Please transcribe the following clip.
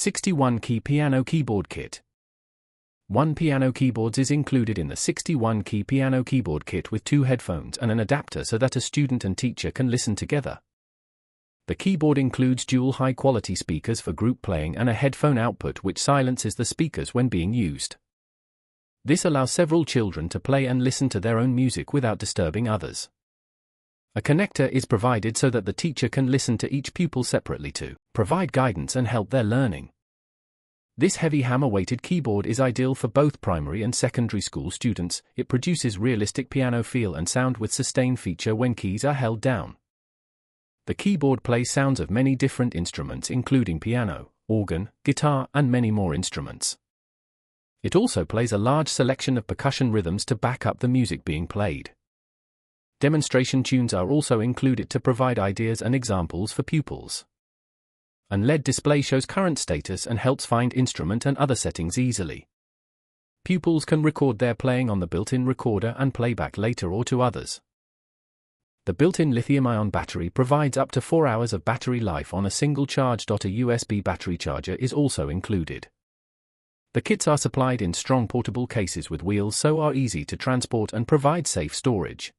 61-key piano keyboard kit. One piano keyboard is included in the 61-key piano keyboard kit with 2 headphones and an adapter so that a student and teacher can listen together. The keyboard includes dual high-quality speakers for group playing and a headphone output which silences the speakers when being used. This allows several children to play and listen to their own music without disturbing others. A connector is provided so that the teacher can listen to each pupil separately to provide guidance and help their learning. This heavy hammer-weighted keyboard is ideal for both primary and secondary school students. It produces realistic piano feel and sound with sustain feature when keys are held down. The keyboard plays sounds of many different instruments including piano, organ, guitar, and many more instruments. It also plays a large selection of percussion rhythms to back up the music being played. Demonstration tunes are also included to provide ideas and examples for pupils. An LED display shows current status and helps find instrument and other settings easily. Pupils can record their playing on the built-in recorder and play back later or to others. The built-in lithium-ion battery provides up to 4 hours of battery life on a single charge. A USB battery charger is also included. The kits are supplied in strong portable cases with wheels so are easy to transport and provide safe storage.